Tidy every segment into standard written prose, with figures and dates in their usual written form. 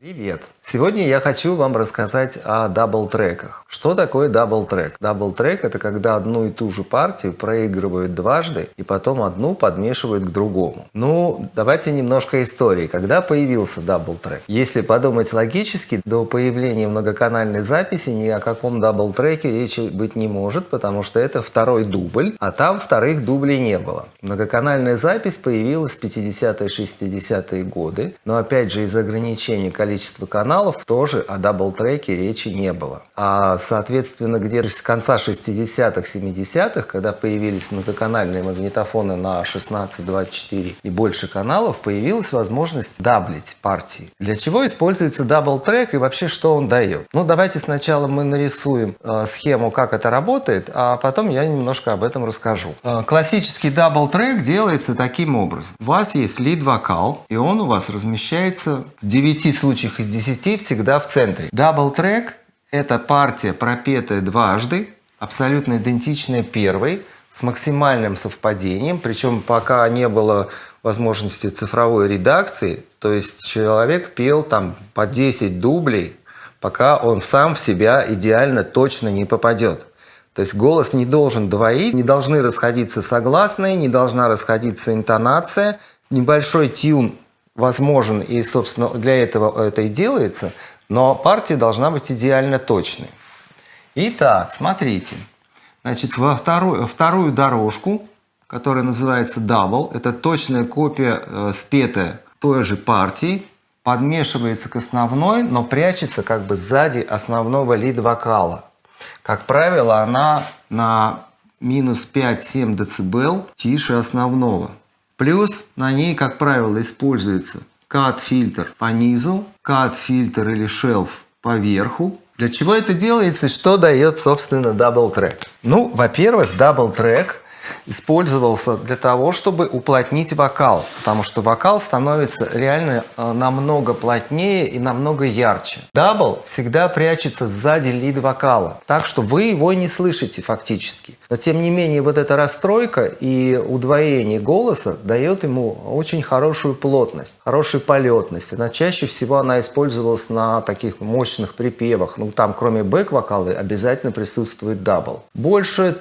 Привет! Сегодня я хочу вам рассказать о дабл-треках. Что такое дабл-трек? Дабл-трек – это когда одну и ту же партию проигрывают дважды и потом одну подмешивают к другому. Ну, давайте немножко истории. Когда появился дабл-трек? Если подумать логически, до появления многоканальной записи ни о каком дабл-треке речи быть не может, потому что это второй дубль, а там вторых дублей не было. Многоканальная запись появилась в 50-е, 60-е годы, но опять же из-за ограничений количества каналов тоже о дабл-треке речи не было. А соответственно, где-то с конца 60-х, 70-х, когда появились многоканальные магнитофоны на 16, 24 и больше каналов, появилась возможность даблить партии. Для чего используется дабл-трек и вообще что он дает? Ну, давайте сначала мы нарисуем схему, как это работает, а потом я немножко об этом расскажу. Классический дабл-трек делается таким образом. У вас есть лид-вокал, и он у вас размещается в 9 случаях из 10 всегда в центре. Дабл-трек – это партия, пропетая дважды, абсолютно идентичная первой, с максимальным совпадением, причем пока не было возможности цифровой редакции, то есть человек пел там по 10 дублей, пока он сам в себя идеально точно не попадет. То есть голос не должен двоить, не должны расходиться согласные, не должна расходиться интонация, небольшой тюн возможен, и, собственно, для этого это и делается, но партия должна быть идеально точной. Итак, смотрите. Значит, во вторую дорожку, которая называется дабл, это точная копия спетая той же партии, подмешивается к основной, но прячется как бы сзади основного лид-вокала. Как правило, она на минус 5-7 дБ тише основного. Плюс на ней, как правило, используется кат-фильтр по низу, кат-фильтр или шелф по верху. Для чего это делается и что дает, собственно, дабл-трек? Ну, во-первых, дабл-трек использовался для того, чтобы уплотнить вокал, потому что вокал становится реально намного плотнее и намного ярче. Дабл всегда прячется сзади лид-вокала, так что вы его не слышите фактически. Но тем не менее вот эта расстройка и удвоение голоса дает ему очень хорошую плотность, хорошую полетность. Чаще всего она использовалась на таких мощных припевах. Ну там кроме бэк-вокала обязательно присутствует дабл. Больше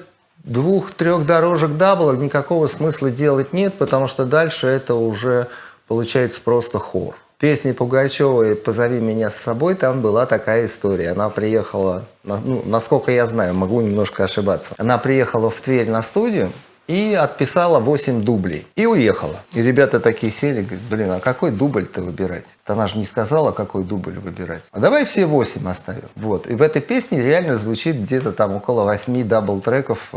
2-3 дорожек дабла никакого смысла делать нет, потому что дальше это уже получается просто хор. В песне Пугачевой «Позови меня с собой» там была такая история. Она приехала, ну, насколько я знаю, могу немножко ошибаться. Она приехала в Тверь на студию и отписала 8 дублей. И уехала. И ребята такие сели, говорят, блин, а какой дубль-то выбирать? Она же не сказала, какой дубль выбирать. А давай все 8 оставим. Вот. И в этой песне реально звучит где-то там около 8 дабл-треков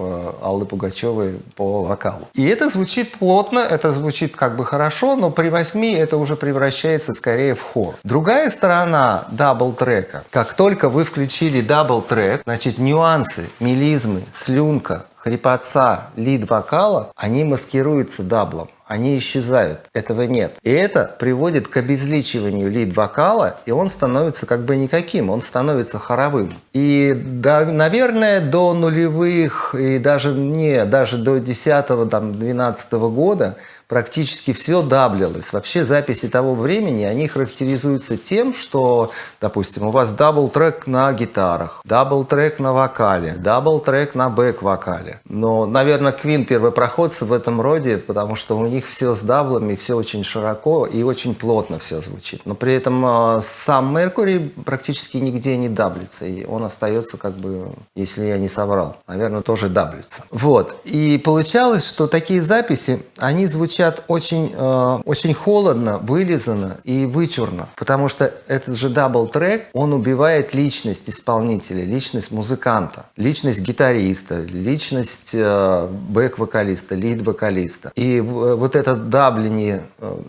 Аллы Пугачевой по вокалу. И это звучит плотно, это звучит как бы хорошо, но при 8 это уже превращается скорее в хор. Другая сторона дабл-трека. Как только вы включили дабл-трек, значит нюансы, мелизмы, слюнка, хрипотца, лид-вокала, они маскируются даблом, они исчезают, этого нет. И это приводит к обезличиванию лид-вокала, и он становится как бы никаким, он становится хоровым. И, да, наверное, до нулевых и даже до 10-12 года практически все даблилось. Вообще записи того времени, они характеризуются тем, что, допустим, у вас дабл-трек на гитарах, дабл-трек на вокале, дабл-трек на бэк-вокале. Но, наверное, Queen первопроходцы в этом роде, потому что у них все с даблами, все очень широко и очень плотно все звучит. Но при этом сам Mercury практически нигде не даблится, и он остается как бы, если я не соврал, наверное, тоже даблится. Вот. И получалось, что такие записи, они звучат очень холодно, вылизанно и вычурно, потому что этот же дабл-трек, он убивает личность исполнителя, личность музыканта, личность гитариста, личность бэк-вокалиста, лид-вокалиста. И вот это дабление,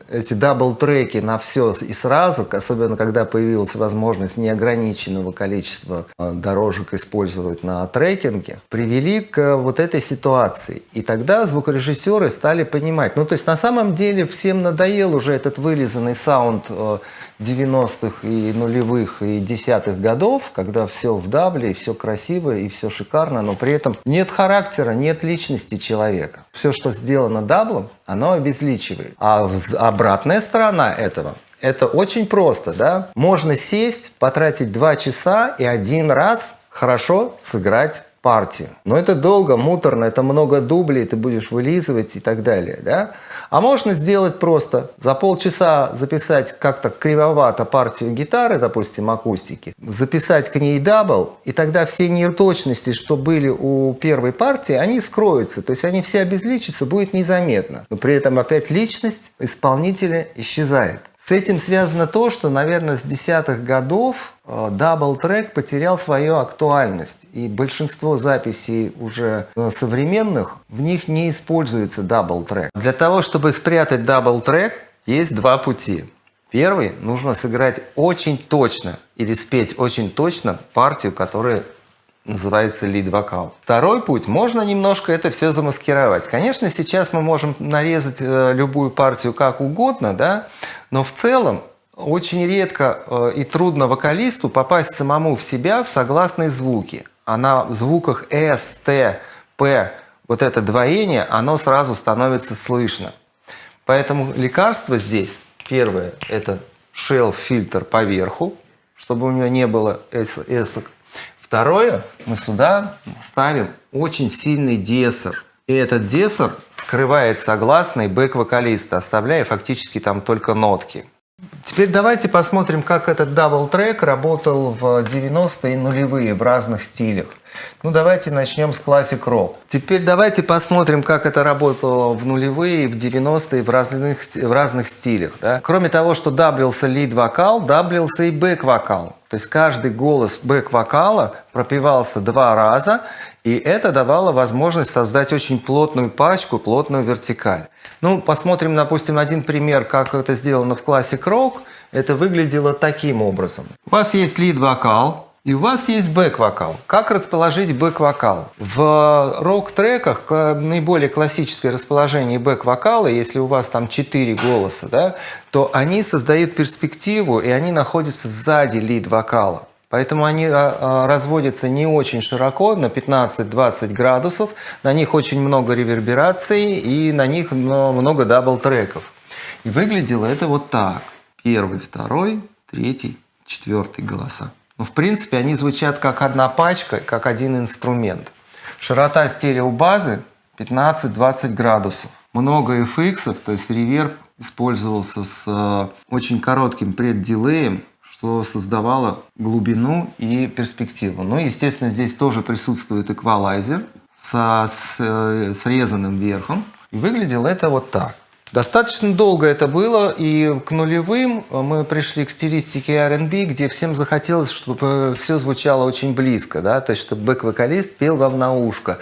эти дабл-треки на все и сразу, особенно когда появилась возможность неограниченного количества дорожек использовать на трекинге, привели к вот этой ситуации. И тогда звукорежиссеры стали понимать, ну то есть на самом деле всем надоел уже этот вылизанный саунд 90-х и нулевых и 10-х годов, когда все в дабле, и все красиво, и все шикарно, но при этом нет характера, нет личности человека. Все, что сделано даблом, оно обезличивает. А обратная сторона этого – Это очень просто, да? Можно сесть, потратить 2 часа и один раз хорошо сыграть партию. Но это долго, муторно, это много дублей, ты будешь вылизывать и так далее, да? А можно сделать просто. За полчаса записать как-то кривовато партию гитары, допустим, акустики, записать к ней дабл, и тогда все неточности, что были у первой партии, они скроются. То есть они все обезличатся, будет незаметно. Но при этом опять личность исполнителя исчезает. С этим связано то, что, наверное, с 10-х годов дабл-трек потерял свою актуальность. И большинство записей уже современных, в них не используется дабл-трек. Для того, чтобы спрятать дабл-трек, есть 2 пути. Первый – нужно сыграть очень точно или спеть очень точно партию, которая называется лид-вокал. Второй путь – можно немножко это все замаскировать. Конечно, сейчас мы можем нарезать любую партию как угодно, да? Но в целом очень редко и трудно вокалисту попасть самому в себя в согласные звуки. А на звуках S, T, P, вот это двоение, оно сразу становится слышно. Поэтому лекарство здесь, первое, это шелф-фильтр поверху, чтобы у него не было эсок. Второе, мы сюда ставим очень сильный дессер. И этот дессер скрывает согласные бэк-вокалиста, оставляя фактически там только нотки. Теперь давайте посмотрим, как этот дабл-трек работал в 90-е и нулевые в разных стилях. Ну, давайте начнем с классик рок. Теперь давайте посмотрим, как это работало в нулевые и в 90-е в разных стилях. Да? Кроме того, что даблился лид-вокал, даблился и бэк-вокал. То есть каждый голос бэк-вокала пропевался 2 раза, и это давало возможность создать очень плотную пачку, плотную вертикаль. Ну, посмотрим, допустим, один пример, как это сделано в классик рок. Это выглядело таким образом. У вас есть лид-вокал, и у вас есть бэк-вокал. Как расположить бэк-вокал? В рок-треках наиболее классическое расположение бэк-вокала, если у вас там 4 голоса, да, то они создают перспективу, и они находятся сзади лид-вокала. Поэтому они разводятся не очень широко, на 15-20 градусов, на них очень много реверберации, и на них много дабл-треков. И выглядело это вот так. 1, 2, 3, 4 голоса. Но в принципе они звучат как одна пачка, как один инструмент. Широта стереобазы 15-20 градусов. Много FX, то есть реверб использовался с очень коротким преддилеем, что создавало глубину и перспективу. Ну, естественно, здесь тоже присутствует эквалайзер с срезанным верхом. И выглядело это вот так. Достаточно долго это было, и к нулевым мы пришли к стилистике R&B, где всем захотелось, чтобы все звучало очень близко, да? То есть чтобы бэк-вокалист пел вам на ушко.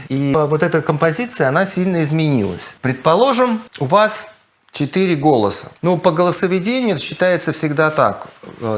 И вот эта композиция, она сильно изменилась. Предположим, у вас 4 голоса. Ну, по голосоведению считается всегда так.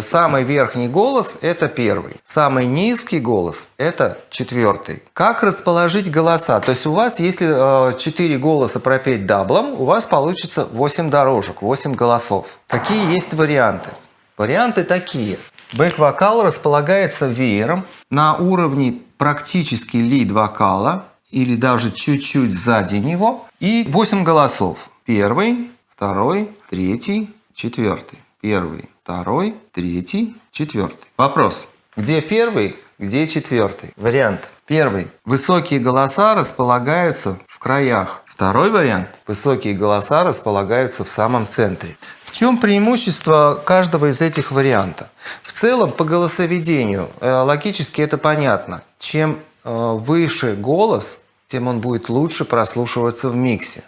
Самый верхний голос – это 1. Самый низкий голос – это 4. Как расположить голоса? То есть у вас, если 4 голоса пропеть даблом, у вас получится 8 дорожек, 8 голосов. Какие есть варианты? Варианты такие. Бэк-вокал располагается веером на уровне практически лид-вокала или даже чуть-чуть сзади него. И 8 голосов. 1, 2, 3, 4. 1, 2, 3, 4. Вопрос. Где 1, где 4? Вариант. 1. Высокие голоса располагаются в краях. Второй вариант. Высокие голоса располагаются в самом центре. В чем преимущество каждого из этих вариантов? В целом, по голосоведению, логически это понятно. Чем выше голос, тем он будет лучше прослушиваться в миксе.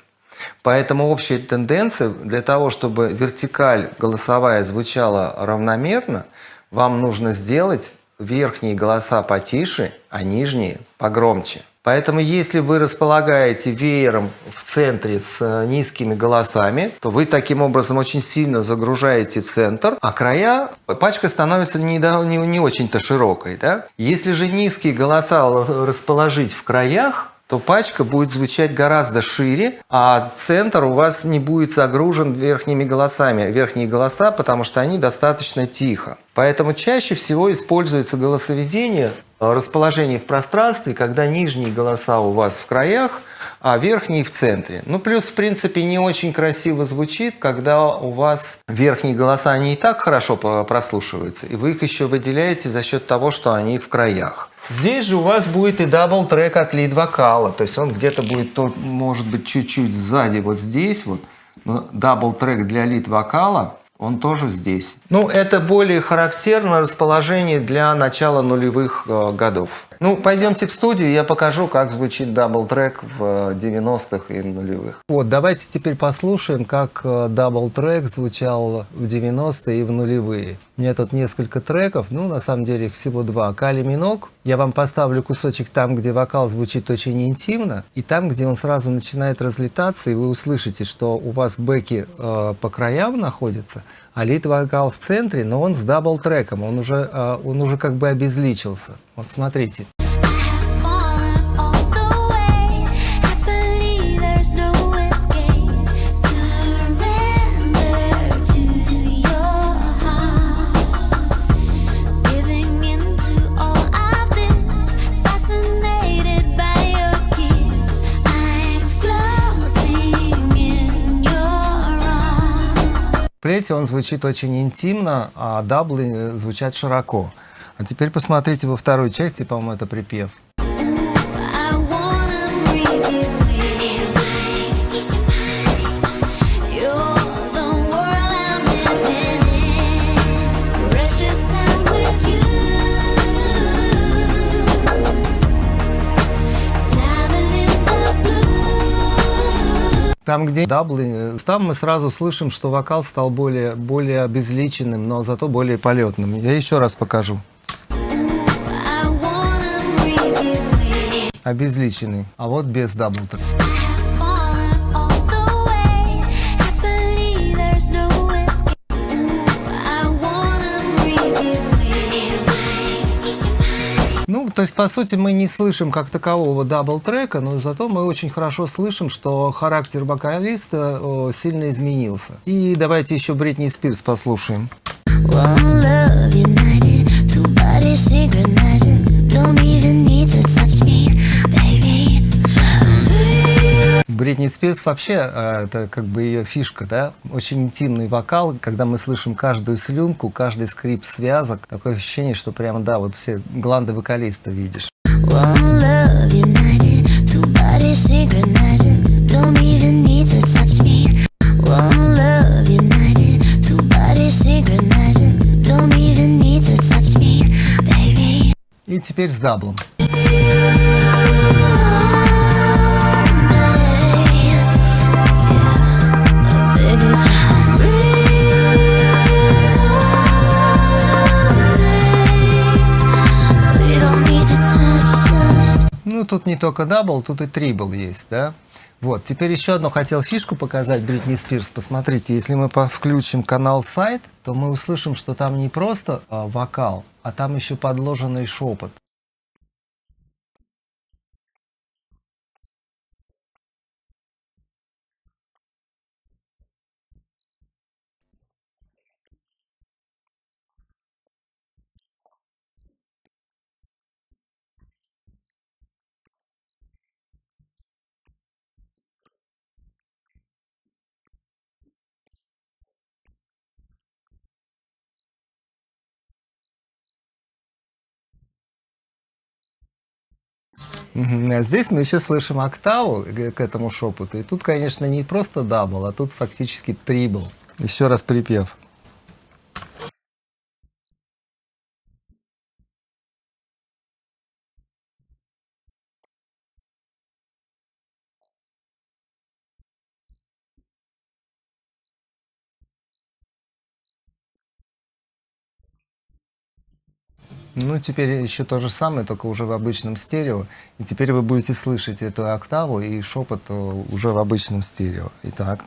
Поэтому общая тенденция для того, чтобы вертикаль голосовая звучала равномерно, вам нужно сделать верхние голоса потише, а нижние погромче. Поэтому если вы располагаете веером в центре с низкими голосами, то вы таким образом очень сильно загружаете центр, а края, пачка становится не очень-то широкой. Да? Если же низкие голоса расположить в краях, то пачка будет звучать гораздо шире, а центр у вас не будет загружен верхними голосами. Верхние голоса, потому что они достаточно тихо. Поэтому чаще всего используется голосоведение, расположение в пространстве, когда нижние голоса у вас в краях, а верхние в центре. Ну, плюс, в принципе, не очень красиво звучит, когда у вас верхние голоса, они и так хорошо прослушиваются, и вы их еще выделяете за счет того, что они в краях. Здесь же у вас будет и дабл-трек от лид-вокала, то есть он где-то будет, может быть, чуть-чуть сзади, вот здесь вот, дабл-трек для лид-вокала, он тоже здесь. Ну, это более характерное расположение для начала нулевых годов. Ну, пойдемте в студию, я покажу, как звучит дабл-трек в 90-х и нулевых. Вот, давайте теперь послушаем, как дабл-трек звучал в 90-е и в нулевые. У меня тут несколько треков, ну, на самом деле их всего два. Кали Минок. Я вам поставлю кусочек там, где вокал звучит очень интимно, и там, где он сразу начинает разлетаться, и вы услышите, что у вас бэки по краям находятся, а лид-вокал в центре, но он с дабл-треком, он уже как бы обезличился. Вот смотрите. В плете он звучит очень интимно, а даблы звучат широко. А теперь посмотрите во второй части, по-моему, это припев. Там, где даблы, там мы сразу слышим, что вокал стал более обезличенным, но зато более полетным. Я еще раз покажу. Обезличенный, а вот без дабл-трека. Ну, то есть, по сути, мы не слышим как такового дабл-трека, но зато мы очень хорошо слышим, что характер вокалиста сильно изменился. И давайте еще Бритни Спирс послушаем. Бритни Спирс вообще, это как бы ее фишка, да? Очень интимный вокал, когда мы слышим каждую слюнку, каждый скрип связок. Такое ощущение, что прямо, да, вот все гланды вокалиста видишь. И теперь с даблом. Ну, тут не только дабл, тут и трибл есть, да? Вот, теперь еще одну хотел фишку показать Бритни Спирс. Посмотрите, если мы включим канал сайт, то мы услышим, что там не просто вокал, а там еще подложенный шепот. А здесь мы еще слышим октаву к этому шепоту. И тут, конечно, не просто дабл, а тут фактически трибл. Еще раз припев. Ну, теперь еще то же самое, только уже в обычном стерео. И теперь вы будете слышать эту октаву и шепот уже в обычном стерео. Итак.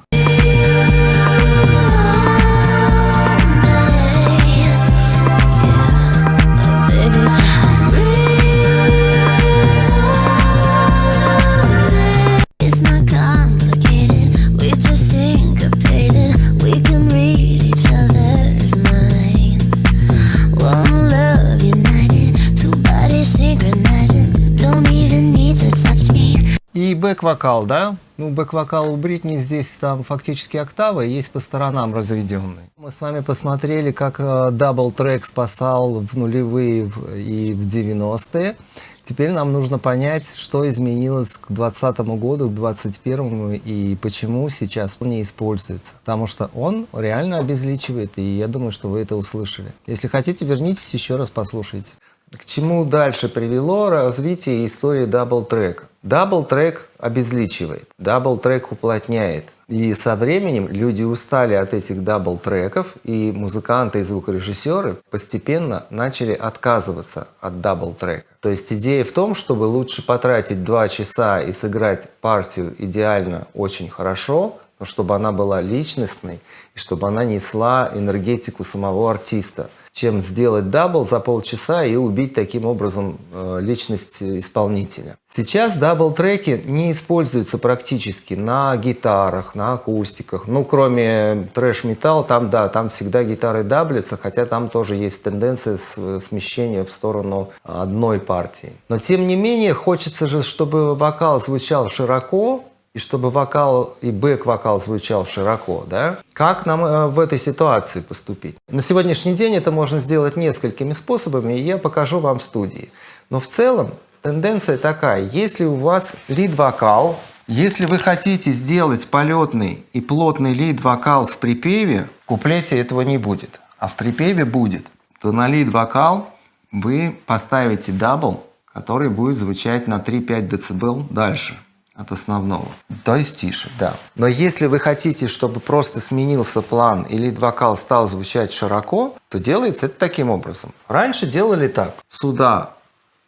бэк-вокал, да? Ну, бэк-вокал у Бритни здесь там фактически октава, есть по сторонам разведенный. Мы с вами посмотрели, как дабл-трек спасал в нулевые и в 90-е. Теперь нам нужно понять, что изменилось к 2020 году, к 2021 и почему сейчас он не используется. Потому что он реально обезличивает, и я думаю, что вы это услышали. Если хотите, вернитесь, еще раз послушайте. К чему дальше привело развитие истории дабл-трека? Дабл-трек обезличивает, дабл-трек уплотняет. И со временем люди устали от этих дабл-треков, и музыканты и звукорежиссеры постепенно начали отказываться от дабл-трека. То есть идея в том, чтобы лучше потратить 2 часа и сыграть партию идеально, очень хорошо, но чтобы она была личностной и чтобы она несла энергетику самого артиста, чем сделать дабл за полчаса и убить таким образом личность исполнителя. Сейчас дабл-треки не используются практически на гитарах, на акустиках. Ну, кроме трэш-металл, там, да, там всегда гитары даблятся, хотя там тоже есть тенденция смещения в сторону одной партии. Но, тем не менее, хочется же, чтобы вокал звучал широко, и чтобы вокал и бэк-вокал звучал широко, да? Как нам в этой ситуации поступить? На сегодняшний день это можно сделать несколькими способами, и я покажу вам в студии. Но в целом тенденция такая: если у вас лид-вокал, если вы хотите сделать полетный и плотный лид-вокал в припеве, в куплете этого не будет, а в припеве будет, то на лид-вокал вы поставите дабл, который будет звучать на 3-5 дБ дальше от основного, то есть тише, да. Но если вы хотите, чтобы просто сменился план и лид-вокал стал звучать широко, то делается это таким образом. Раньше делали так: сюда,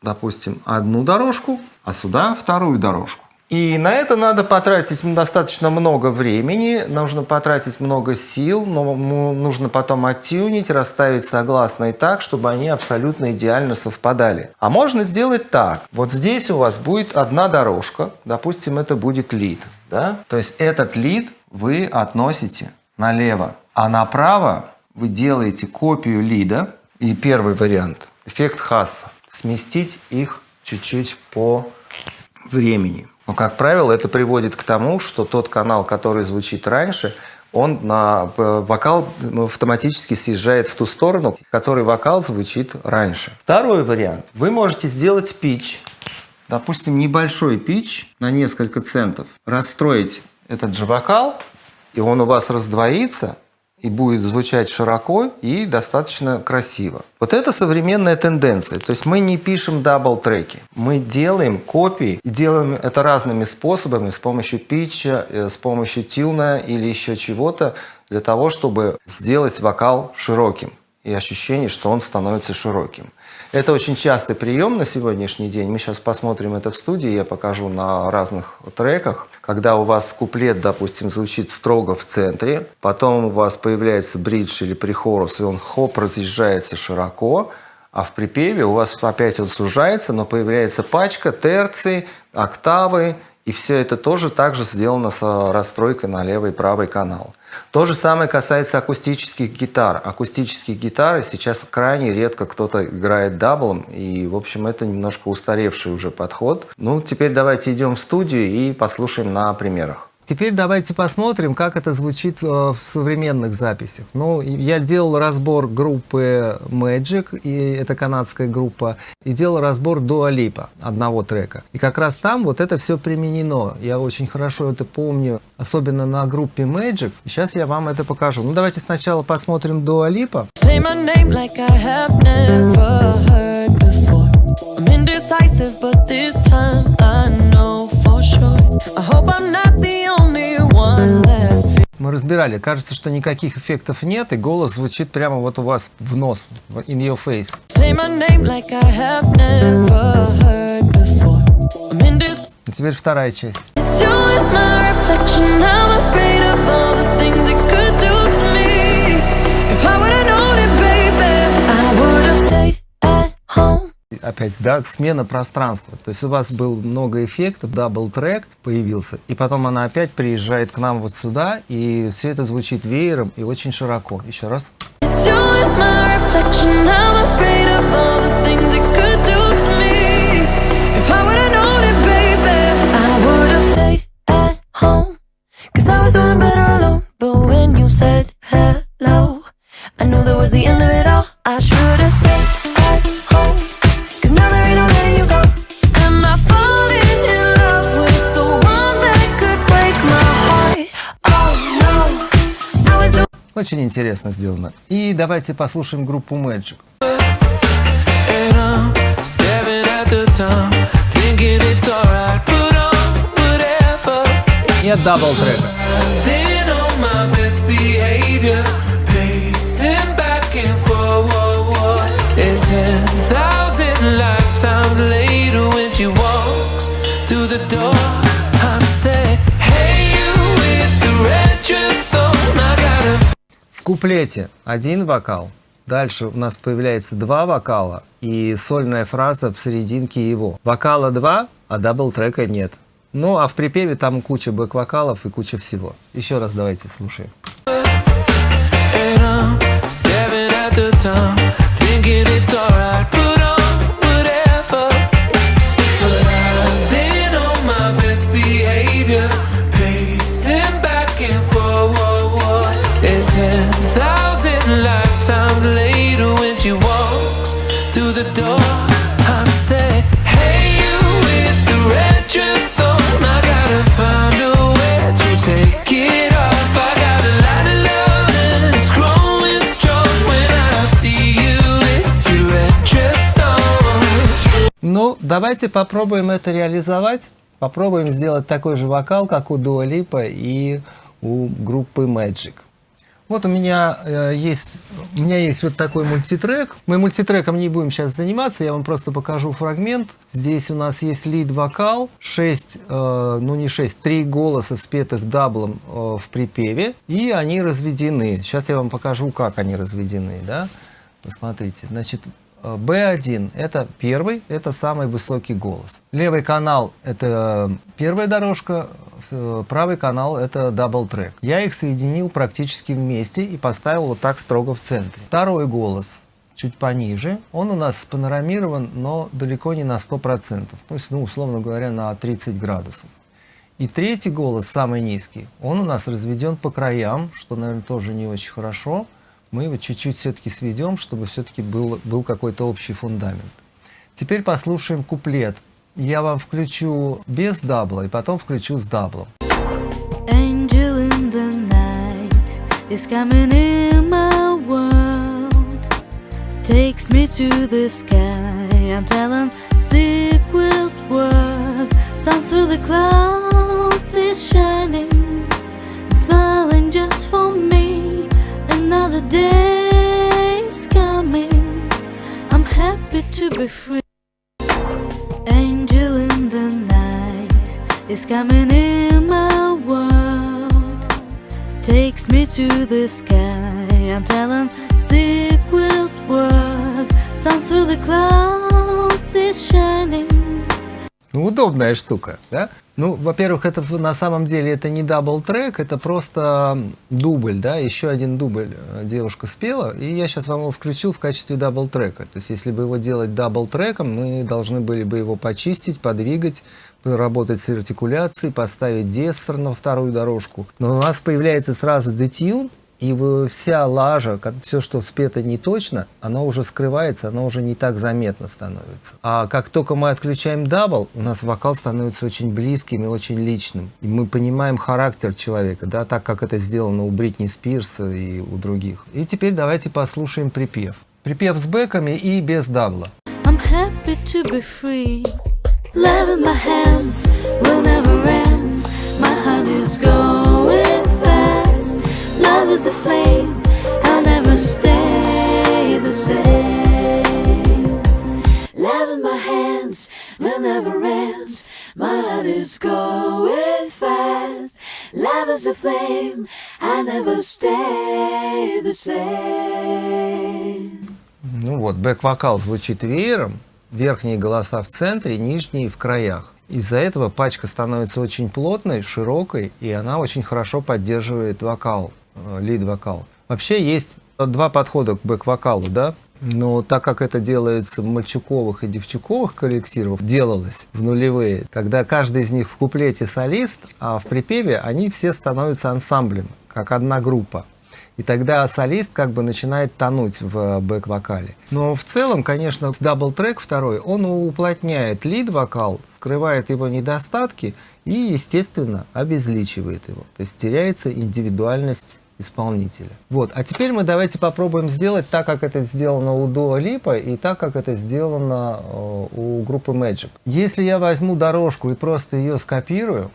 допустим, одну дорожку, а сюда вторую дорожку. И на это надо потратить достаточно много времени, нужно потратить много сил, но нужно потом оттюнить, расставить согласные так, чтобы они абсолютно идеально совпадали. А можно сделать так. Вот здесь у вас будет одна дорожка, допустим, это будет лид, да? То есть этот лид вы относите налево, а направо вы делаете копию лида. И первый вариант – эффект Хасса. Сместить их чуть-чуть по времени. Но, как правило, это приводит к тому, что тот канал, который звучит раньше, он на вокал автоматически съезжает в ту сторону, в которой вокал звучит раньше. Второй вариант. Вы можете сделать питч, допустим, небольшой питч на несколько центов, расстроить этот же вокал, и он у вас раздвоится и будет звучать широко и достаточно красиво. Вот это современная тенденция. То есть мы не пишем дабл-треки. Мы делаем копии и делаем это разными способами, с помощью питча, с помощью тюна или еще чего-то, для того, чтобы сделать вокал широким. И ощущение, что он становится широким. Это очень частый прием на сегодняшний день. Мы сейчас посмотрим это в студии, я покажу на разных треках. Когда у вас куплет, допустим, звучит строго в центре, потом у вас появляется бридж или прихорус, и он хоп, разъезжается широко, а в припеве у вас опять он сужается, но появляется пачка, терции, октавы, и все это тоже также сделано с расстройкой на левый и правый канал. То же самое касается акустических гитар. Акустические гитары сейчас крайне редко кто-то играет даблом, и, в общем, это немножко устаревший уже подход. Ну, теперь давайте идем в студию и послушаем на примерах. Теперь давайте посмотрим, как это звучит в современных записях. Ну, я делал разбор группы Magic, и это канадская группа, и делал разбор Dua Lipa, одного трека. И как раз там вот это все применено. Я очень хорошо это помню, особенно на группе Magic. Сейчас я вам это покажу. Ну, давайте сначала посмотрим Dua Lipa. Мы разбирали, кажется, что никаких эффектов нет, и голос звучит прямо вот у вас в нос, in your face. А теперь вторая часть. Опять, да, смена пространства. То есть у вас было много эффектов, дабл-трек появился, и потом она опять приезжает к нам вот сюда, и все это звучит веером и очень широко. Еще раз. end of it all, I should've stayed at home. 'Cause now there ain't no letting you go. Am I falling in love with the one that could break my heart? Oh no, I was the Очень интересно сделано. И давайте послушаем группу Magic. And I'm staring at the time, thinking it's alright, put on whatever. Нет дабл-трека. Been on my best behavior, pacing back and forward. And 10,000 lifetimes later, when she walks through the door, I say, hey, you with the red dress on, I gotta. В куплете один вокал, дальше у нас появляется два вокала и сольная фраза в серединке его. Вокала два, а дабл-трека нет. Ну, а в припеве там куча бэк-вокалов и куча всего. Еще раз давайте слушаем. And I'm staring at the time, thinking it's alright, put on whatever. But I've been on my best behavior, pacing back and forward. And 10,000 lifetimes later, when she walks through the door, I say, hey, you with the red dress on, I gotta find a way to take it off. I got a lot of love and it's growing strong when I see you with your red dress on. Ну, давайте попробуем это реализовать. Попробуем сделать такой же вокал, как у Дуа Липа и у группы Magic. Вот у меня есть вот такой мультитрек. Мы мультитреком не будем сейчас заниматься, я вам просто покажу фрагмент. Здесь у нас есть лид-вокал, 3 голоса, спетых даблом в припеве, и они разведены. Сейчас я вам покажу, как они разведены. Да? Посмотрите, значит, B1 – это первый, это самый высокий голос. Левый канал – это первая дорожка, правый канал – это дабл-трек. Я их соединил практически вместе и поставил вот так строго в центре. Второй голос чуть пониже, он у нас панорамирован, но далеко не на 100%, то есть, ну, условно говоря, на 30 градусов. И третий голос, самый низкий, он у нас разведен по краям, что, наверное, тоже не очень хорошо. Мы его чуть-чуть все-таки сведем, чтобы все-таки был какой-то общий фундамент. Теперь послушаем куплет. Я вам включу без дабла и потом включу с даблом. angel in the night is coming in my world, takes me to the sky and telling secret word. Sun through the clouds is shining and smiling just for me. Another day is coming, I'm happy to be free. Angel in the night is coming in my world, takes me to the sky and telling secret word. Sun through the clouds is shining. Ну, удобная штука, да? Ну, во-первых, это на самом деле это не дабл-трек, это просто дубль, да, еще один дубль девушка спела, и я сейчас вам его включил в качестве дабл-трека. То есть, если бы его делать дабл-треком, мы должны были бы его почистить, подвигать, поработать с артикуляцией, поставить дессер на вторую дорожку. Но у нас появляется сразу детюн, и вся лажа, все, что спето не точно, оно уже скрывается, оно уже не так заметно становится. А как только мы отключаем дабл, у нас вокал становится очень близким и очень личным. И мы понимаем характер человека, да, так как это сделано у Бритни Спирс и у других. И теперь давайте послушаем припев. Припев с бэками и без дабла. I'm happy to be free. Love in my hands will never end. My heart is going fast. Love is a flame, I'll never stay the same. Love in my hands will never end. My heart is going fast. Love is a flame, I'll never stay the same. Ну вот, бэк-вокал звучит веером, верхние голоса в центре, нижние в краях. Из-за этого пачка становится очень плотной, широкой, и она очень хорошо поддерживает вокал, лид-вокал. Вообще есть два подхода к бэк-вокалу, да? Но так как это делается в мальчуковых и девчуковых коллективах, делалось в нулевые, когда каждый из них в куплете солист, а в припеве они все становятся ансамблем, как одна группа. И тогда солист как бы начинает тонуть в бэк-вокале. Но в целом, конечно, дабл-трек второй, он уплотняет лид-вокал, скрывает его недостатки и, естественно, обезличивает его. То есть теряется индивидуальность исполнителя. Вот. А теперь мы давайте попробуем сделать так, как это сделано у Dua Lipa и так, как это сделано у группы Magic. Если я возьму дорожку и просто ее скопирую,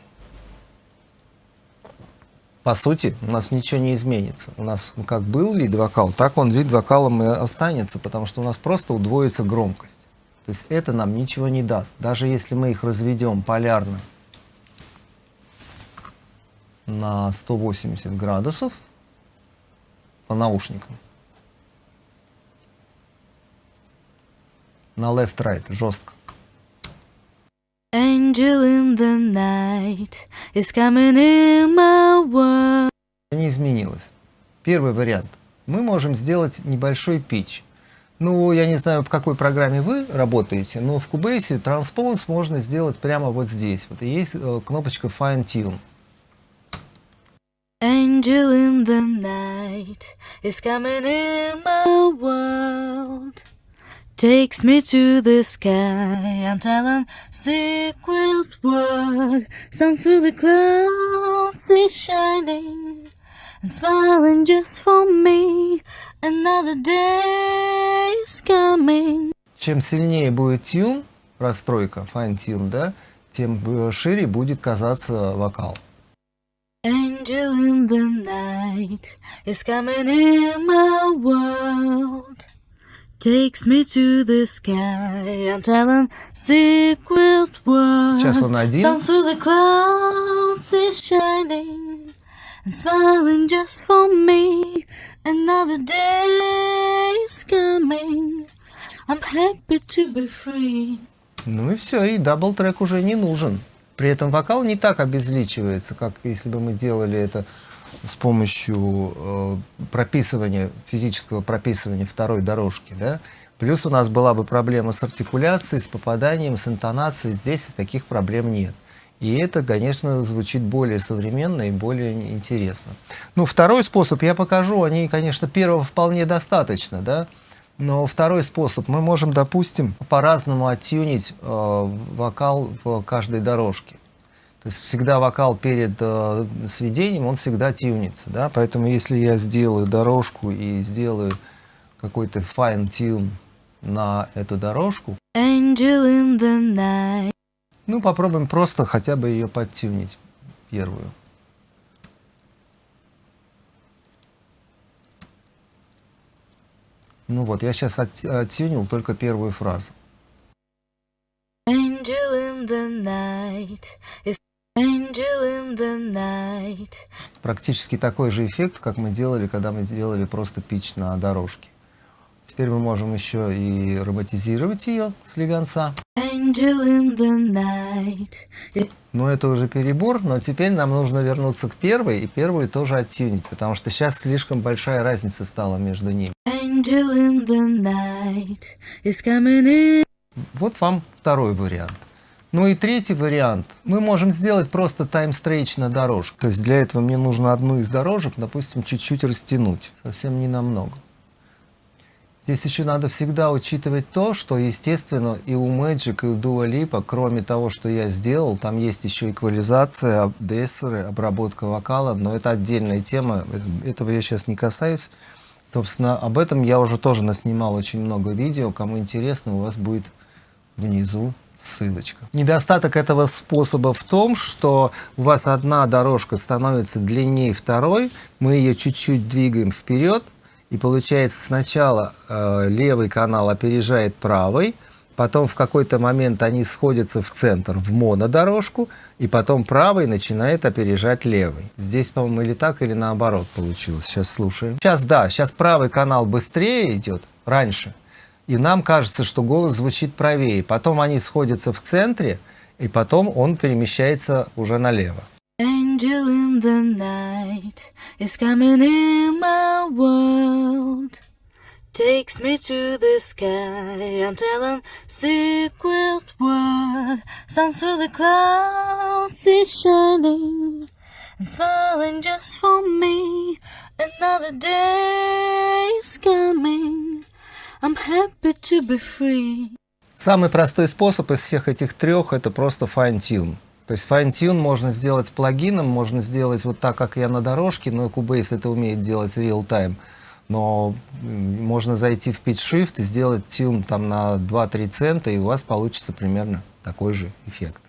по сути, у нас ничего не изменится. У нас как был лид-вокал, так он лид-вокалом и останется, потому что у нас просто удвоится громкость. То есть это нам ничего не даст. Даже если мы их разведем полярно на 180 градусов по наушникам, на left-right, жестко. Angel in the night is coming in my world. Не изменилось. Первый вариант. Мы можем сделать небольшой питч. Ну, я не знаю, в какой программе вы работаете, но в Cubase Transpose можно сделать прямо вот здесь. Вот и есть кнопочка Fine Tune. Angel in the night is coming in my world. Takes me to the sky, I'm telling secret word. Sun through the clouds is shining and smiling just for me. Another day is coming. Чем сильнее будет тюн, расстройка, fine tune, да, тем шире будет казаться вокал. Angel in the night is coming in my world. Takes me to the sky, I'm telling secret word. Сейчас он один. Sun through the clouds is shining and smiling just for me. Another day is coming. I'm happy to be free. Ну и все, и дабл-трек уже не нужен. При этом вокал не так обезличивается, как если бы мы делали это с помощью прописывания, физического прописывания второй дорожки, да? Плюс у нас была бы проблема с артикуляцией, с попаданием, с интонацией. Здесь таких проблем нет. И это, конечно, звучит более современно и более интересно. Ну, второй способ я покажу. Они, конечно, первого вполне достаточно, да? Но второй способ. Мы можем, допустим, по-разному оттюнить вокал в каждой дорожке. То есть всегда вокал перед сведением, он всегда тюнится, да? Поэтому если я сделаю дорожку и сделаю какой-то fine tune на эту дорожку, Angel in the night. ну, попробуем просто хотя бы ее подтюнить, первую. Ну вот, я сейчас оттюнил только первую фразу. Angel in the night is angel in the night. Практически такой же эффект, как мы делали, когда мы делали просто питч на дорожке. Теперь мы можем еще и роботизировать ее с легонца. Angel in the night. Но это уже перебор, но теперь нам нужно вернуться к первой и первую тоже оттюнить, потому что сейчас слишком большая разница стала между ними. Angel in the night is coming in. Вот вам второй вариант. Ну и третий вариант. Мы можем сделать просто тайм-стрейч на дорожку. То есть для этого мне нужно одну из дорожек, допустим, чуть-чуть растянуть. Совсем не намного. Здесь еще надо всегда учитывать то, что, естественно, и у Magic, и у Dua Lipa, кроме того, что я сделал, там есть еще эквализация, дессеры, обработка вокала, но это отдельная тема, этого я сейчас не касаюсь. Собственно, об этом я уже тоже наснимал очень много видео. Кому интересно, у вас будет внизу ссылочка. Недостаток этого способа в том, что у вас одна дорожка становится длиннее второй, мы ее чуть-чуть двигаем вперед, и получается сначала левый канал опережает правый, потом в какой-то момент они сходятся в центр, в монодорожку, и потом правый начинает опережать левый. Здесь, по-моему, или так, или наоборот получилось. Сейчас слушаем. Сейчас, да, сейчас правый канал быстрее идет, раньше, и нам кажется, что голос звучит правее. Потом они сходятся в центре, и потом он перемещается уже налево. Angel in the night is coming in my world. Takes me to the sky, I'm telling secret word. Sun through the clouds is shining and smiling just for me. Another day is coming. I'm happy to be free. Самый простой способ из всех этих трех – это просто fine-tune. То есть fine-tune можно сделать плагином, можно сделать вот так, как я на дорожке, но Cubase это умеет делать real-time. Но можно зайти в Pitch Shift и сделать тюн там на 2-3 цента, и у вас получится примерно такой же эффект.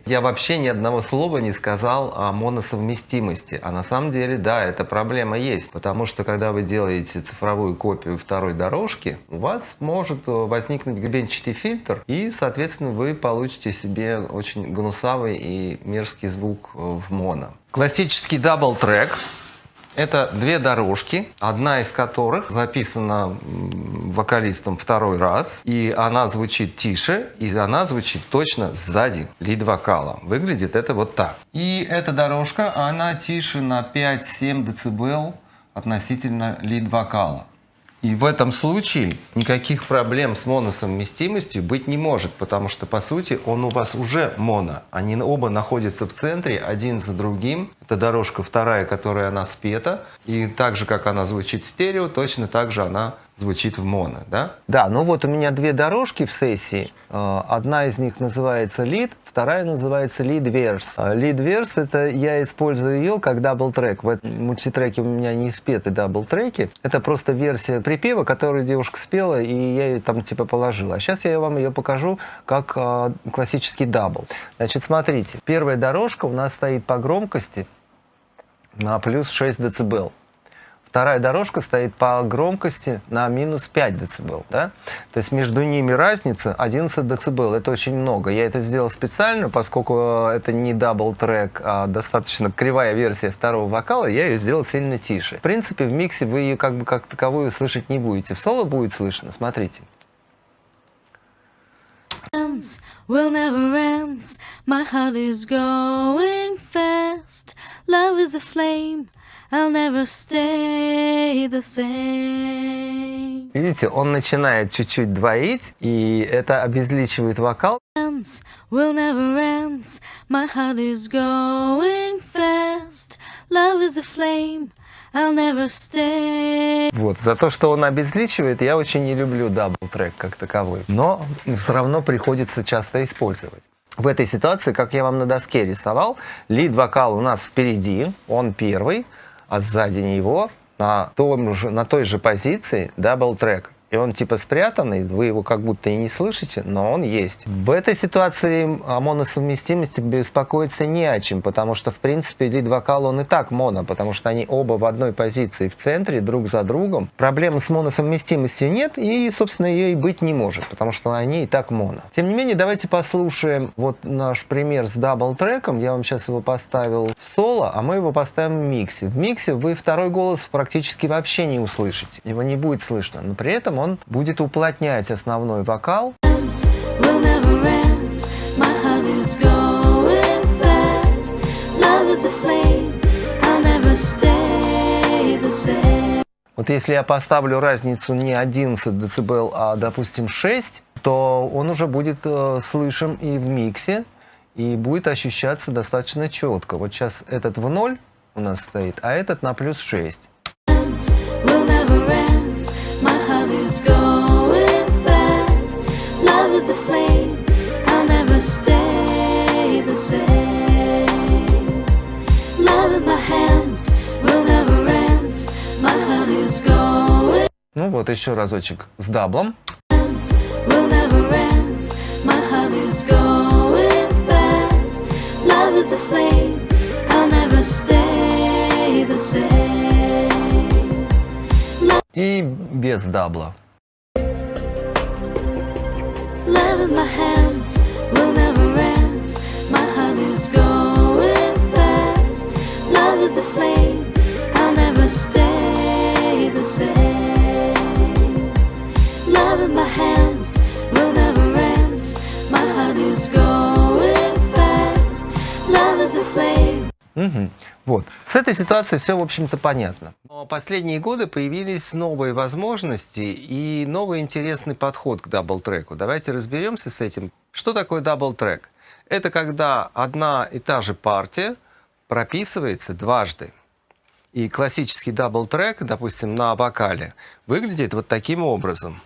Я вообще ни одного слова не сказал о моносовместимости. А на самом деле, да, эта проблема есть. Потому что, когда вы делаете цифровую копию второй дорожки, у вас может возникнуть гребенчатый фильтр, и, соответственно, вы получите себе очень гнусавый и мерзкий звук в моно. Классический дабл-трек — это две дорожки, одна из которых записана вокалистом второй раз, и она звучит тише, и она звучит точно сзади лид-вокала. Выглядит это вот так. И эта дорожка, она тише на 5-7 дБ относительно лид-вокала. И в этом случае никаких проблем с моносовместимостью быть не может, потому что, по сути, он у вас уже моно. Они оба находятся в центре, один за другим. Это дорожка вторая, которая она спета. И так же, как она звучит в стерео, точно так же она звучит в моно. Да, ну вот у меня две дорожки в сессии. Одна из них называется лид, вторая называется lead-verse. Lead-verse — это я использую ее как дабл-трек. В этом мультитреке у меня не спеты дабл-треки. Это просто версия припева, которую девушка спела, и я ее там типа положила. А сейчас я вам ее покажу как классический дабл. Значит, смотрите. Первая дорожка у нас стоит по громкости на плюс 6 дБ. Вторая дорожка стоит по громкости на минус 5 дБ. Да? То есть между ними разница 11 дБ. Это очень много. Я это сделал специально, поскольку это не дабл-трек, а достаточно кривая версия второго вокала, я ее сделал сильно тише. В принципе, в миксе вы ее как таковую слышать не будете. В соло будет слышно. Смотрите. Will never end. My heart is going fast. Love is a flame. I'll never stay the same. Видите, он начинает чуть-чуть двоить, и это обезличивает вокал. Will never end. My heart is going fast. Love is a flame. I'll never stay. Вот, за то, что он обезличивает, я очень не люблю дабл-трек как таковой. Но все равно приходится часто использовать. В этой ситуации, как я вам на доске рисовал, лид-вокал у нас впереди, он первый, а сзади него на той же позиции дабл-трек. И он типа спрятанный, вы его как будто и не слышите, но он есть. В этой ситуации о моносовместимости беспокоиться не о чем, потому что, в принципе, лид-вокал он и так моно, потому что они оба в одной позиции в центре, друг за другом. Проблемы с моносовместимостью нет, и, собственно, ее и быть не может, потому что они и так моно. Тем не менее, давайте послушаем вот наш пример с дабл-треком. Я вам сейчас его поставил в соло, а мы его поставим в миксе. В миксе вы второй голос практически вообще не услышите, его не будет слышно, но при этом он будет уплотнять основной вокал. Will never end. My heart is going fast. Love is a flame. I'll never stay the same. Вот если я поставлю разницу не 11 дБ, а, допустим, 6, то он уже будет слышен и в миксе, и будет ощущаться достаточно четко. Вот сейчас этот в 0 у нас стоит, а этот на плюс 6. Will never end. My heart is going fast. Love is a flame. I'll never stay the same. Love in my hands will never end. My heart is going. Ну вот еще разочек с даблом. Will never end. My heart is going fast. Love is a flame. I'll never stay the same. И без дабла. Love in my hands will never end. My heart is going fast. Love is a flame. I'll never stay the same. Love in my hands will never end. My heart is going fast. Love is a flame. Вот. С этой ситуацией все, в общем-то, понятно. Но последние годы появились новые возможности и новый интересный подход к дабл-треку. Давайте разберемся с этим. Что такое дабл-трек? Это когда одна и та же партия прописывается дважды. И классический дабл-трек, допустим, на вокале, выглядит вот таким образом.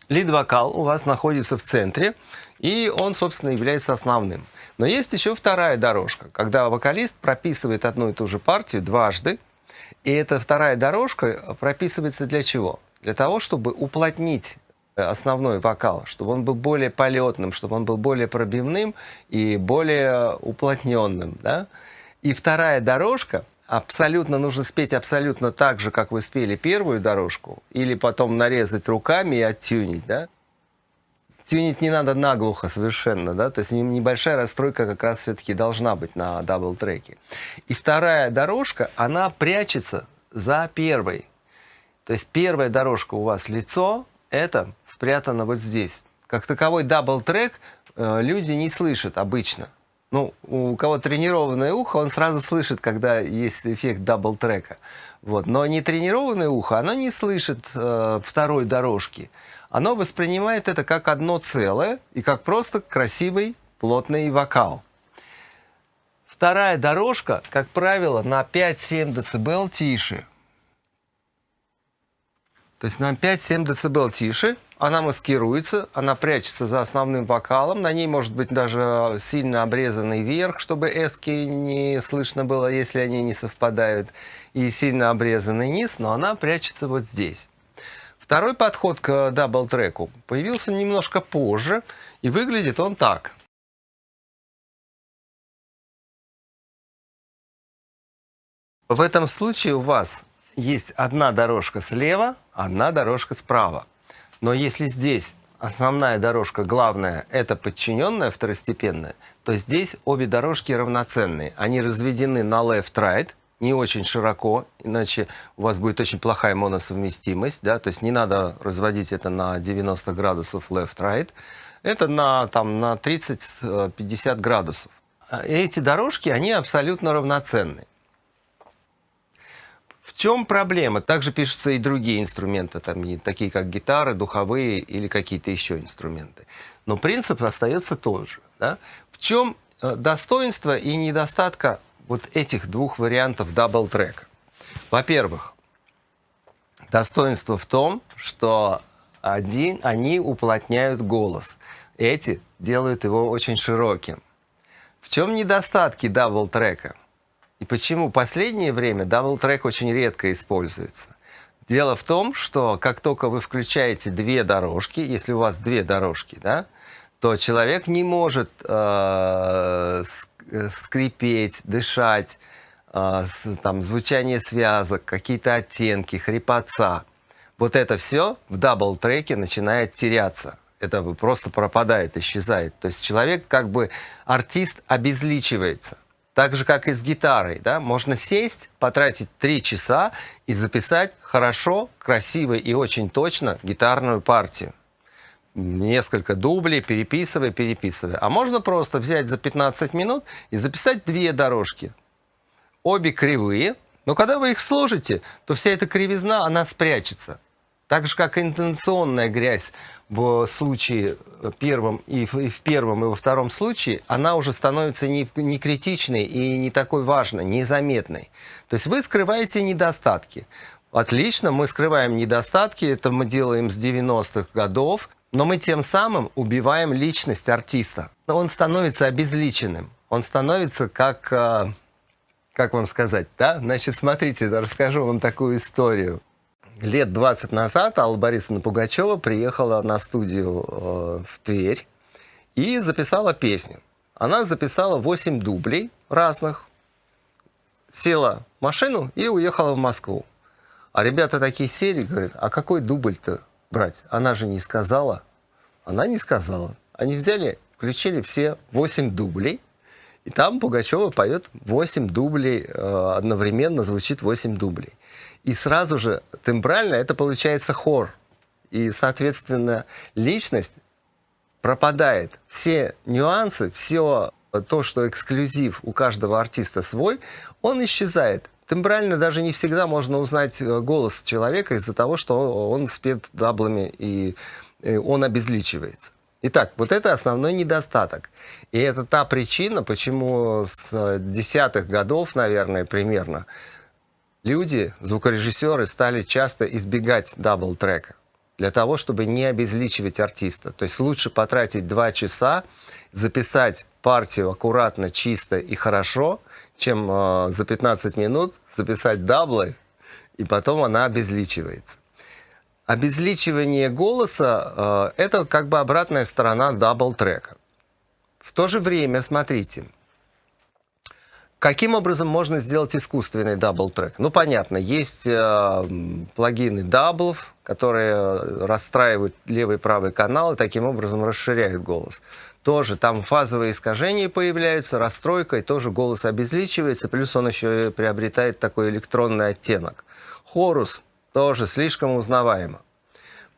Лид-вокал у вас находится в центре, и он, собственно, является основным. Но есть еще вторая дорожка, когда вокалист прописывает одну и ту же партию дважды, и эта вторая дорожка прописывается для чего? Для того, чтобы уплотнить основной вокал, чтобы он был более полетным, чтобы он был более пробивным и более уплотненным. Да? И вторая дорожка абсолютно нужно спеть абсолютно так же, как вы спели первую дорожку, или потом нарезать руками и оттюнить. Да? Тюнить не надо наглухо совершенно, да, то есть небольшая расстройка как раз все-таки должна быть на дабл-треке. И вторая дорожка, она прячется за первой. То есть первая дорожка у вас лицо, это спрятано вот здесь. Как таковой дабл-трек люди не слышат обычно. Ну, у кого тренированное ухо, он сразу слышит, когда есть эффект дабл-трека. Вот. Но нетренированное ухо, оно не слышит второй дорожки. Оно воспринимает это как одно целое и как просто красивый, плотный вокал. Вторая дорожка, как правило, на 5-7 дБ тише. То есть на 5-7 дБ тише. Она маскируется, она прячется за основным вокалом. На ней может быть даже сильно обрезанный верх, чтобы эски не слышно было, если они не совпадают. И сильно обрезанный низ, но она прячется вот здесь. Второй подход к дабл-треку появился немножко позже, и выглядит он так. В этом случае у вас есть одна дорожка слева, одна дорожка справа. Но если здесь основная дорожка главная, это подчиненная второстепенная, то здесь обе дорожки равноценные. Они разведены на left-right, не очень широко, иначе у вас будет очень плохая моносовместимость. Да? То есть не надо разводить это на 90 градусов left-right. Это на 30-50 градусов. Эти дорожки, они абсолютно равноценны. В чем проблема? Также пишутся и другие инструменты, такие как гитары, духовые или какие-то еще инструменты. Но принцип остается тот же. Да? В чем достоинство и недостатка вот этих двух вариантов дабл-трека? Во-первых, достоинство в том, что они уплотняют голос. Эти делают его очень широким. В чем недостатки дабл-трека? И почему в последнее время дабл-трек очень редко используется? Дело в том, что как только вы включаете две дорожки, если у вас две дорожки, да, то человек не может скрипеть, дышать, звучание связок, какие-то оттенки, хрипотца. Вот это все в дабл-треке начинает теряться. Это просто пропадает, исчезает. То есть человек, артист обезличивается. Так же, как и с гитарой. Да? Можно сесть, потратить 3 часа и записать хорошо, красиво и очень точно гитарную партию. Несколько дублей, переписывая. А можно просто взять за 15 минут и записать 2 дорожки. Обе кривые, но когда вы их сложите, то вся эта кривизна, она спрячется. Так же, как и интонационная грязь в случае первом и в первом, и во втором случае, она уже становится не критичной и не такой важной, незаметной. То есть вы скрываете недостатки. Отлично, мы скрываем недостатки, это мы делаем с 90-х годов, но мы тем самым убиваем личность артиста. Он становится обезличенным, он становится как вам сказать, да? Значит, смотрите, расскажу вам такую историю. Лет 20 назад Алла Борисовна Пугачева приехала на студию в Тверь и записала песню. Она записала 8 дублей разных, села в машину и уехала в Москву. А ребята такие сели, говорят, а какой дубль-то брать? Она же не сказала. Она не сказала. Они взяли, включили все 8 дублей, и там Пугачева поет 8 дублей, одновременно звучит 8 дублей. И сразу же тембрально это получается хор. И, соответственно, личность пропадает. Все нюансы, все то, что эксклюзив у каждого артиста свой, он исчезает. Тембрально даже не всегда можно узнать голос человека из-за того, что он спет даблами и он обезличивается. Итак, вот это основной недостаток. И это та причина, почему с десятых годов, наверное, примерно, люди, звукорежиссеры, стали часто избегать дабл-трека для того, чтобы не обезличивать артиста. То есть лучше потратить 2 часа, записать партию аккуратно, чисто и хорошо, чем за 15 минут записать даблы, и потом она обезличивается. Обезличивание голоса это как бы обратная сторона дабл-трека. В то же время, смотрите, каким образом можно сделать искусственный дабл-трек? Ну, понятно, есть плагины даблов, которые расстраивают левый и правый канал и таким образом расширяют голос. Тоже там фазовые искажения появляются, расстройка, и тоже голос обезличивается, плюс он еще и приобретает такой электронный оттенок. Хорус тоже слишком узнаваемо.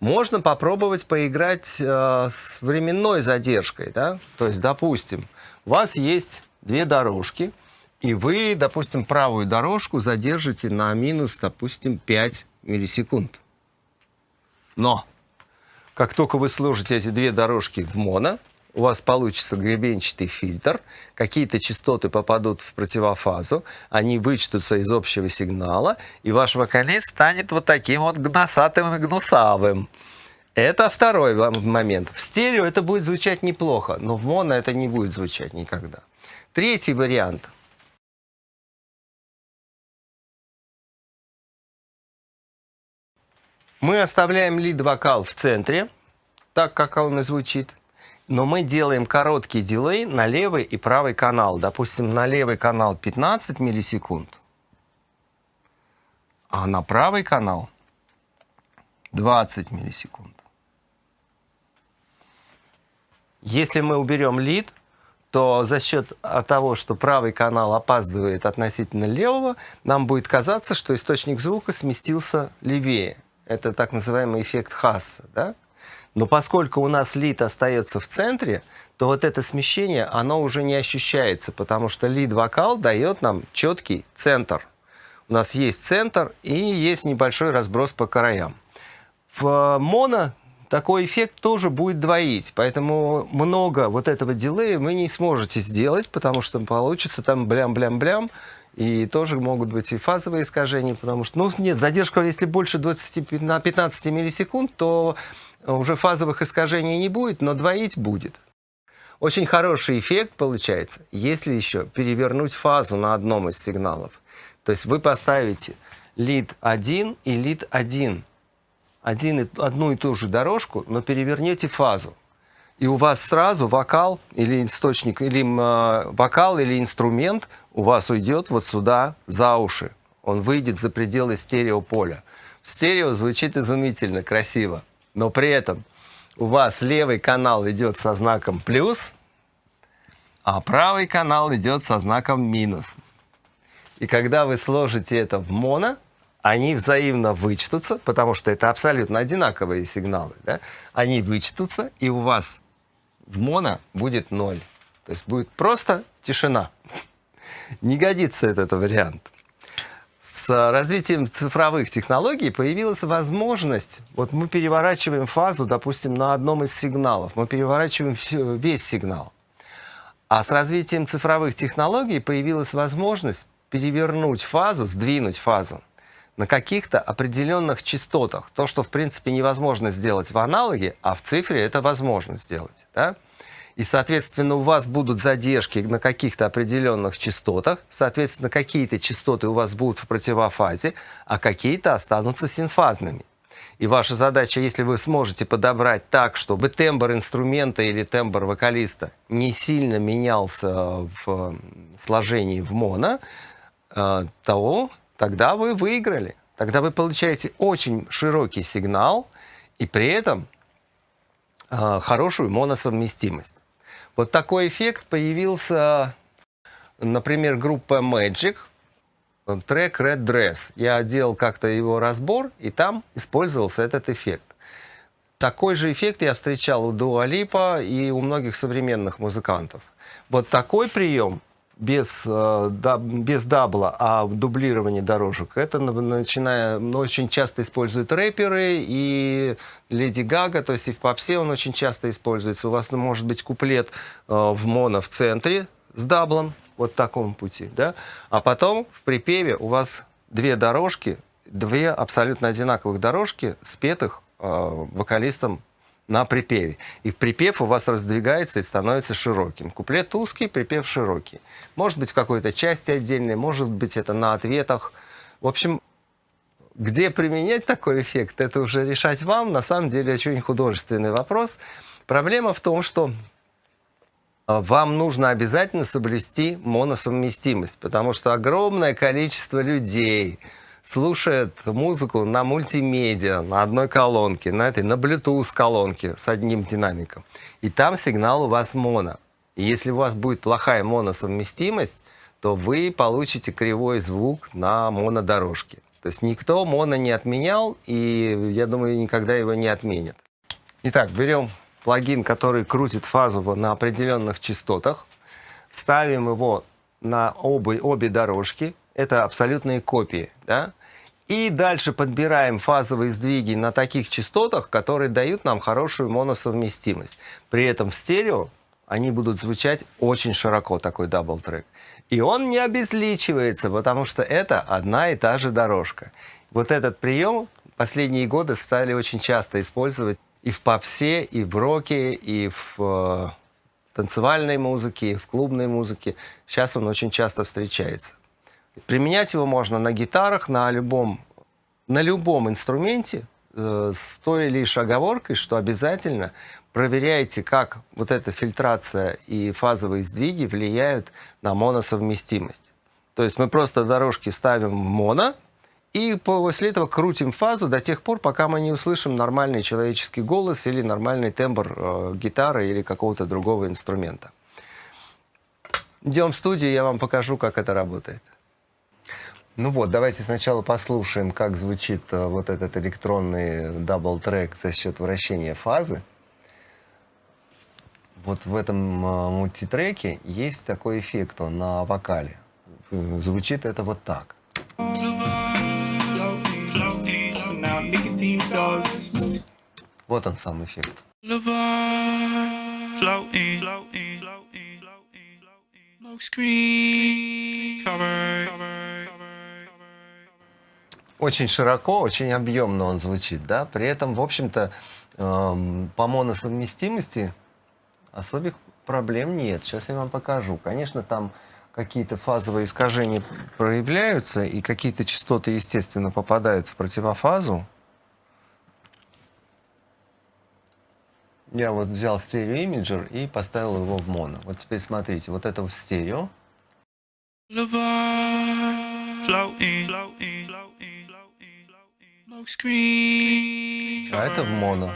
Можно попробовать поиграть с временной задержкой. Да? То есть, допустим, у вас есть 2 дорожки, и вы, допустим, правую дорожку задержите на минус, допустим, 5 миллисекунд. Но как только вы сложите эти 2 дорожки в моно, у вас получится гребенчатый фильтр, какие-то частоты попадут в противофазу, они вычтутся из общего сигнала, и ваш вокалист станет вот таким вот гнусатым и гнусавым. Это второй момент. В стерео это будет звучать неплохо, но в моно это не будет звучать никогда. Третий вариант. Мы оставляем лид-вокал в центре, так как он и звучит. Но мы делаем короткий дилей на левый и правый канал. Допустим, на левый канал 15 миллисекунд, а на правый канал 20 миллисекунд. Если мы уберем лид, то за счет того, что правый канал опаздывает относительно левого, нам будет казаться, что источник звука сместился левее. Это так называемый эффект Хасса, да? Но поскольку у нас лид остается в центре, то вот это смещение, оно уже не ощущается, потому что лид-вокал дает нам четкий центр. У нас есть центр и есть небольшой разброс по краям. В моно такой эффект тоже будет двоить, поэтому много вот этого дилея вы не сможете сделать, потому что получится там блям-блям-блям, и тоже могут быть и фазовые искажения, потому что, ну нет, задержка, если больше 15 миллисекунд, то уже фазовых искажений не будет, но двоить будет. Очень хороший эффект получается, если еще перевернуть фазу на одном из сигналов. То есть вы поставите лид 1 и лид 1. Одну и ту же дорожку, но перевернете фазу. И у вас сразу вокал или источник, или вокал, или инструмент у вас уйдет вот сюда, за уши. Он выйдет за пределы стереополя. В стерео звучит изумительно, красиво. Но при этом у вас левый канал идет со знаком плюс, а правый канал идет со знаком минус. И когда вы сложите это в моно, они взаимно вычтутся, потому что это абсолютно одинаковые сигналы. Да? Они вычтутся, и у вас в моно будет 0. То есть будет просто тишина. Не годится этот вариант. С развитием цифровых технологий появилась возможность, вот мы переворачиваем фазу, допустим, на одном из сигналов, мы переворачиваем весь сигнал. А с развитием цифровых технологий появилась возможность перевернуть фазу, сдвинуть фазу на каких-то определенных частотах. То, что, в принципе, невозможно сделать в аналоге, а в цифре это возможно сделать. Да? И, соответственно, у вас будут задержки на каких-то определенных частотах, соответственно, какие-то частоты у вас будут в противофазе, а какие-то останутся синфазными. И ваша задача, если вы сможете подобрать так, чтобы тембр инструмента или тембр вокалиста не сильно менялся в сложении в моно, то тогда вы выиграли. Тогда вы получаете очень широкий сигнал и при этом хорошую моносовместимость. Вот такой эффект появился, например, группа Magic, трек Red Dress. Я делал как-то его разбор, и там использовался этот эффект. Такой же эффект я встречал у Дуа Липа и у многих современных музыкантов. Вот такой прием без дабла, а дублирование дорожек, это очень часто используют рэперы и Леди Гага, то есть и в попсе он очень часто используется. У вас может быть куплет в моно в центре с даблом, вот в таком пути, да? А потом в припеве у вас две дорожки, две абсолютно одинаковых дорожки, спетых вокалистом на припеве. И припев у вас раздвигается и становится широким. Куплет узкий, припев широкий. Может быть, в какой-то части отдельной, может быть, это на ответах. В общем, где применять такой эффект, это уже решать вам. На самом деле, очень художественный вопрос. Проблема в том, что вам нужно обязательно соблюсти моносовместимость, потому что огромное количество людей слушает музыку на мультимедиа, на одной колонке, на Bluetooth колонке с одним динамиком. И там сигнал у вас моно. И если у вас будет плохая моносовместимость, то вы получите кривой звук на монодорожке. То есть никто моно не отменял, и я думаю, никогда его не отменят. Итак, берем плагин, который крутит фазу на определенных частотах, ставим его на обе дорожки. Это абсолютные копии, да? И дальше подбираем фазовые сдвиги на таких частотах, которые дают нам хорошую моносовместимость. При этом в стерео они будут звучать очень широко, такой дабл-трек. И он не обезличивается, потому что это одна и та же дорожка. Вот этот прием последние годы стали очень часто использовать и в попсе, и в роке, и в танцевальной музыке, и в клубной музыке. Сейчас он очень часто встречается. Применять его можно на гитарах, на любом инструменте, с той лишь оговоркой, что обязательно проверяйте, как вот эта фильтрация и фазовые сдвиги влияют на моносовместимость. То есть мы просто дорожки ставим в моно, и после этого крутим фазу до тех пор, пока мы не услышим нормальный человеческий голос или нормальный тембр гитары или какого-то другого инструмента. Идем в студию, я вам покажу, как это работает. Ну вот, давайте сначала послушаем, как звучит вот этот электронный дабл-трек за счет вращения фазы. Вот в этом мультитреке есть такой эффект на вокале. Звучит это вот так. Вот он сам эффект. Очень широко, очень объемно он звучит, да? При этом, в общем-то, по моносовместимости особых проблем нет. Сейчас я вам покажу. Конечно, там какие-то фазовые искажения проявляются, и какие-то частоты, естественно, попадают в противофазу. Я вот взял стереоимиджер и поставил его в моно. Вот теперь смотрите, вот это в стерео. А это в моно.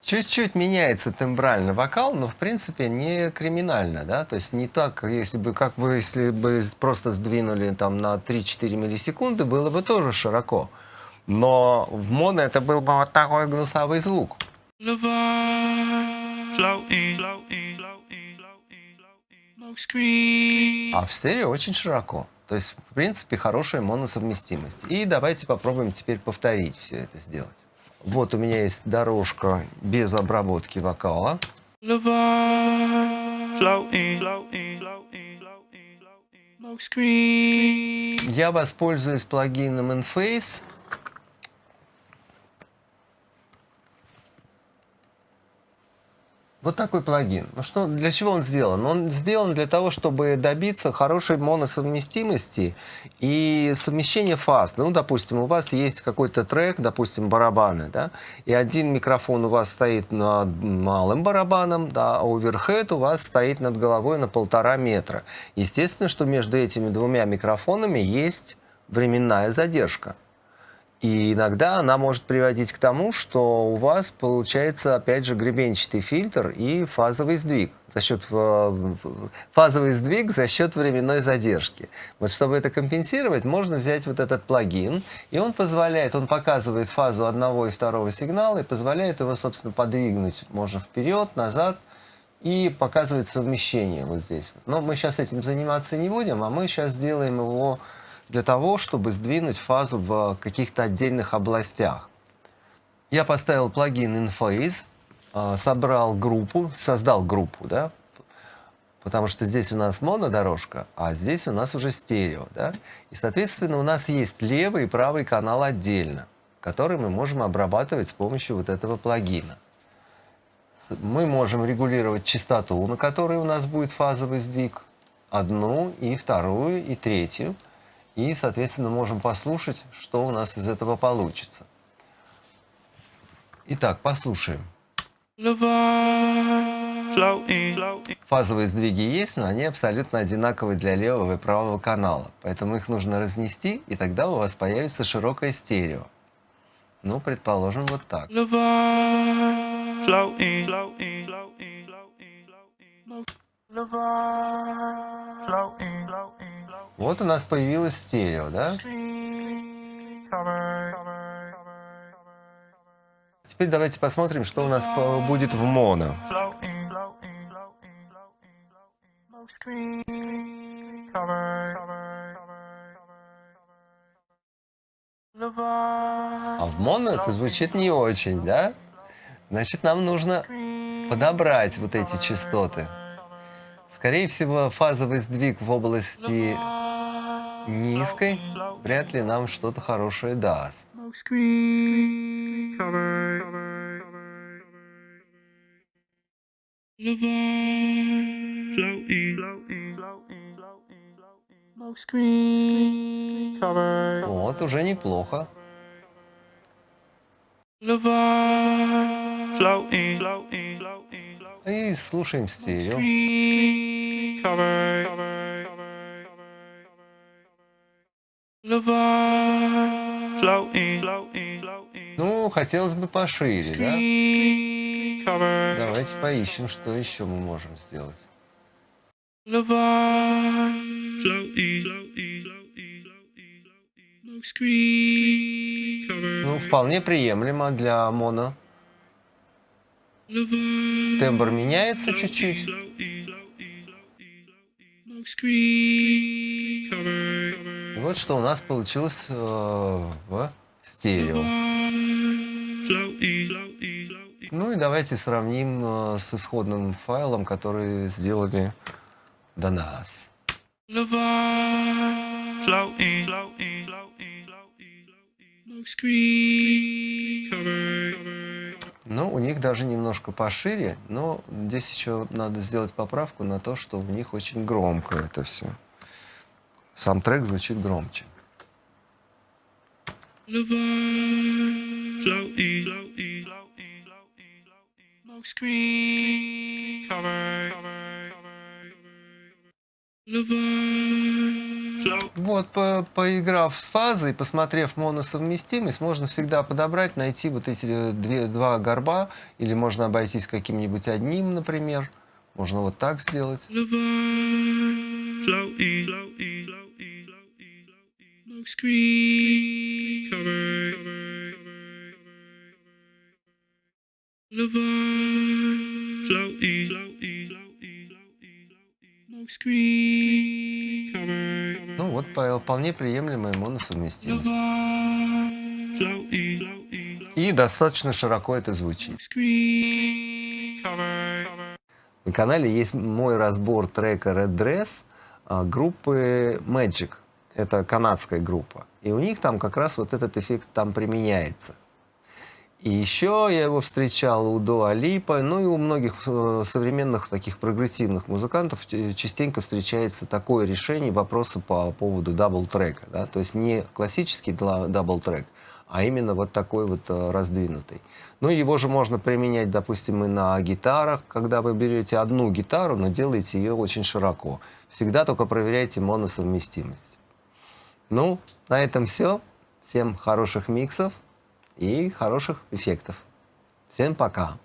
Чуть-чуть меняется тембрально вокал, но в принципе не криминально, да, то есть не так, если бы просто сдвинули там на 3-4 миллисекунды, было бы тоже широко. Но в моно это был бы вот такой гнусавый звук. А в стерео очень широко. То есть, в принципе, хорошая моносовместимость. И давайте попробуем теперь повторить все это сделать. Вот у меня есть дорожка без обработки вокала. Я воспользуюсь плагином Enphase. Вот такой плагин. Ну для чего он сделан? Он сделан для того, чтобы добиться хорошей моносовместимости и совмещения фаз. Ну, допустим, у вас есть какой-то трек, допустим, барабаны, да, и один микрофон у вас стоит над малым барабаном, да, а оверхед у вас стоит над головой на 1,5 метра. Естественно, что между этими двумя микрофонами есть временная задержка. И иногда она может приводить к тому, что у вас получается, опять же, гребенчатый фильтр и фазовый сдвиг за счет временной задержки. Вот чтобы это компенсировать, можно взять вот этот плагин, и он показывает фазу одного и второго сигнала и позволяет его, собственно, подвигнуть, можно вперед, назад, и показывает совмещение вот здесь. Но мы сейчас этим заниматься не будем, а мы сейчас сделаем его для того, чтобы сдвинуть фазу в каких-то отдельных областях. Я поставил плагин InPhase, собрал группу, создал группу, да, потому что здесь у нас монодорожка, а здесь у нас уже стерео, да, и, соответственно, у нас есть левый и правый канал отдельно, который мы можем обрабатывать с помощью вот этого плагина. Мы можем регулировать частоту, на которой у нас будет фазовый сдвиг, одну, и вторую, и третью, и, соответственно, можем послушать, что у нас из этого получится. Итак, послушаем. Фазовые сдвиги есть, но они абсолютно одинаковые для левого и правого канала. Поэтому их нужно разнести, и тогда у вас появится широкое стерео. Ну, предположим, вот так. Вот у нас появилось стерео, да? Теперь давайте посмотрим, что у нас будет в моно. А в моно это звучит не очень, да? Значит, нам нужно подобрать вот эти частоты. Скорее всего, фазовый сдвиг в области низкой вряд ли нам что-то хорошее даст. Вот, уже неплохо. И слушаем стерео. Ну, хотелось бы пошире, да? Давайте поищем, что еще мы можем сделать. Ну, вполне приемлемо для моно. Тембр меняется чуть-чуть. Вот что у нас получилось в стерео. Ну и давайте сравним с исходным файлом, который сделали до нас. Ну, у них даже немножко пошире, но здесь еще надо сделать поправку на то, что у них очень громко это все. Сам трек звучит громче. Вот, поиграв с фазой, посмотрев моносовместимость, можно всегда подобрать, найти вот эти два горба, или можно обойтись каким-нибудь одним, например. Можно вот так сделать. Ну вот, вполне приемлемая моносовместимость. И достаточно широко это звучит. На канале есть мой разбор трека Red Dress группы Magic. Это канадская группа. И у них там как раз вот этот эффект там применяется. И еще я его встречал у Дуа Липы, ну и у многих современных таких прогрессивных музыкантов частенько встречается такое решение вопроса по поводу дабл-трека. Да? То есть не классический дабл-трек, а именно вот такой вот раздвинутый. Ну, его же можно применять, допустим, и на гитарах, когда вы берете одну гитару, но делаете ее очень широко. Всегда только проверяйте моносовместимость. Ну, на этом все. Всем хороших миксов и хороших эффектов. Всем пока!